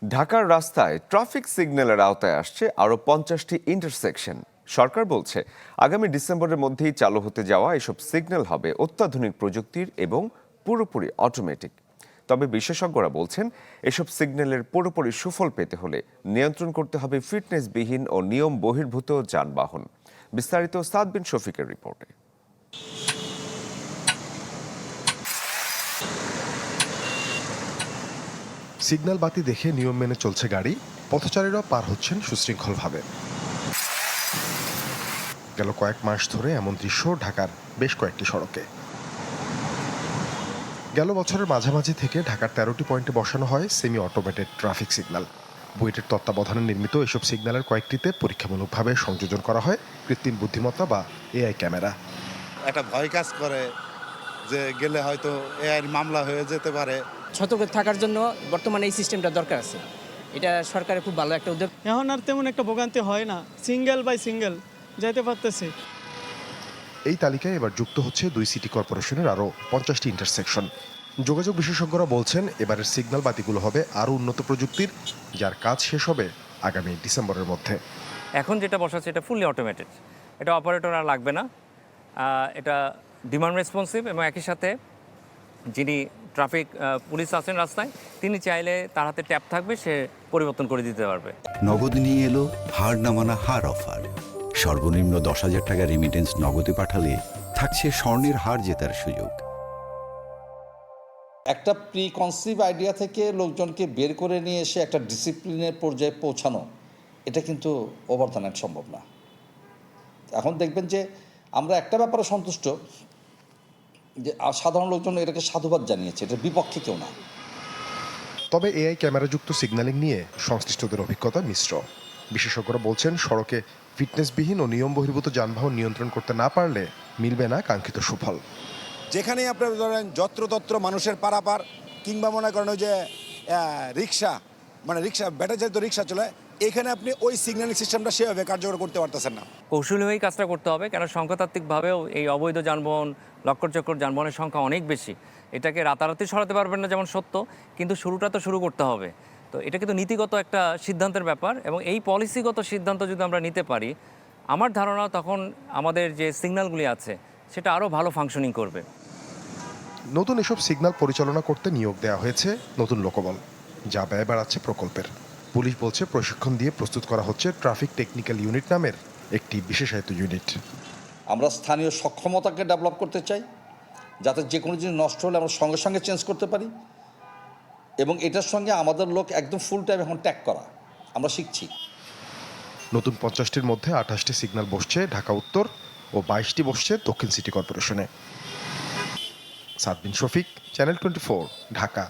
ঢাকার রাস্তায় ট্রাফিক সিগন্যালের আওতায় আসছে আরও 50টি ইন্টারসেকশন। সরকার বলছে আগামী ডিসেম্বরের মধ্যেই চালু হতে যাওয়া এসব সিগন্যাল হবে অত্যাধুনিক প্রযুক্তির এবং পুরোপুরি অটোমেটিক। তবে বিশেষজ্ঞরা বলছেন এসব সিগন্যালের পুরোপুরি সুফল পেতে হলে নিয়ন্ত্রণ করতে হবে ফিটনেসবিহীন ও নিয়ম বহির্ভূত যানবাহন। বিস্তারিত সাদ বিন শফিকের রিপোর্টে। সিগন্যাল বাতি দেখে নিয়ম মেনে চলছে গাড়ি, পথচারীরা পার হচ্ছেন সুশৃঙ্খলভাবে। গেল কয়েক মাস ধরে এমন দৃশ্য ঢাকার বেশ কয়েকটি সড়কে। গেল বছরের মাঝামাঝি থেকে ঢাকার 13টি পয়েন্টে বসানো হয় সেমি অটোমেটেড ট্রাফিক সিগন্যাল। বুয়েটের তত্ত্বাবধানে নির্মিত এসব সিগন্যালের কয়েকটিতে পরীক্ষামূলকভাবে সংযোজন করা হয় কৃত্রিম বুদ্ধিমত্তা বা এআই ক্যামেরা। একটা ভয় কাজ করে যে গেলে হয়তো এআইয়ের মামলা হয়ে যেতে পারে। সতর্ক থাকার জন্য বর্তমানে এই সিস্টেমটা দরকার আছে। এটা সরকারের খুব ভালো একটা উদ্যোগ। এখন আর তেমন একটা ভোগান্তি হয় না, সিঙ্গেল বাই সিঙ্গেল যাইতে পারতেছি। এই তালিকায় এবার যুক্ত হচ্ছে 2 সিটি কর্পোরেশনের আরও 50টি ইন্টারসেকশন। যোগাযোগ বিশেষজ্ঞরা বলছেন এবারের সিগন্যাল বাতিগুলো হবে আরও উন্নত প্রযুক্তির, যার কাজ শেষ হবে আগামী ডিসেম্বরের মধ্যে। এখন যেটা বসাচ্ছে এটা ফুললি অটোমেটেড, এটা অপারেটর আর লাগবে না। এটা ডিমান্ড রেসপন্সিভ এবং একই সাথে যিনি ট্রাফিক পুলিশ আছেন রাস্তায়, তিনি চাইলে তার হাতে ট্যাপ থাকবে, সে পরিবর্তন করে দিতে পারবে। নগদ নিয়ে এলো হার নামানা হার অফার। সর্বনিম্ন 10,000 টাকা রেমিটেন্স নগদে পাঠালে থাকছে স্বর্ণের হার জেতার সুযোগ। একটা প্রি কনসিভ আইডিয়া থেকে লোকজনকে বের করে নিয়ে এসে একটা ডিসিপ্লিনের পর্যায়ে পৌঁছানো, এটা কিন্তু ওভার দ্য নাইট সম্ভব না। এখন দেখবেন যে আমরা একটা ব্যাপারে সন্তুষ্ট যে সাধারণ লোকজন এটাকে সাধুবাদ জানিয়েছে, এটার বিপক্ষে কেউ না। তবে এআই ক্যামেরাযুক্ত সিগন্যালিং নিয়ে সংশ্লিষ্টদের অভিজ্ঞতা মিশ্র। বিশেষজ্ঞরা বলছেন সড়কে ফিটনেসবিহীন ও নিয়ম বহির্ভূত যানবাহন নিয়ন্ত্রণ করতে না পারলে মিলবে না কাঙ্ক্ষিত সুফল। যেখানেই আপনার ধরেন যত্রতত্র মানুষের পারাপার, কিংবা মনে করেন ওই যে রিক্সা, মানে রিক্সা ব্যাটারি চালিত রিক্সা চলে, এখানে আপনি ওই সিগন্যালিং সিস্টেমটা সেভাবে কার্যকর করতে পারতেছেন না। কৌশলী হয়েই কাজটা করতে হবে, কেন সংখ্যাতাত্ত্বিকভাবেও এই অবৈধ যানবাহন, লক্কর চক্কর যানবাহনের সংখ্যা অনেক বেশি। এটাকে রাতারাতি সরাতে পারবেন না যেমন সত্য, কিন্তু শুরুটা তো শুরু করতে হবে। তো এটা কিন্তু নীতিগত একটা সিদ্ধান্তের ব্যাপার, এবং এই পলিসিগত সিদ্ধান্ত যদি আমরা নিতে পারি, আমার ধারণা তখন আমাদের যে সিগন্যালগুলি আছে সেটা আরও ভালো ফাংশনিং করবে। নতুন এসব সিগন্যাল পরিচালনা করতে নিয়োগ দেওয়া হয়েছে নতুন লোকবল, যা ব্যয় বাড়াচ্ছে প্রকল্পের। পুলিশ বলছে প্রশিক্ষণ দিয়ে প্রস্তুত করা হচ্ছে ট্রাফিক টেকনিক্যাল ইউনিট নামের একটি বিশেষায়িত ইউনিট। আমরা স্থানীয় সক্ষমতাকে ডেভেলপ করতে চাই, যাতে যে কোনো জিনিস নষ্ট হলে আমরা সঙ্গে সঙ্গে চেঞ্জ করতে পারি, এবং এটার সঙ্গে আমাদের লোক একদম ফুল টাইম এখন ট্যাগ করা আমরা শিখছি। নতুন 50টির মধ্যে 28টি সিগন্যাল বসছে ঢাকা উত্তর ও 22টি বসছে দক্ষিণ সিটি কর্পোরেশনে। সাদ বিন শফিক, চ্যানেল 24, ঢাকা।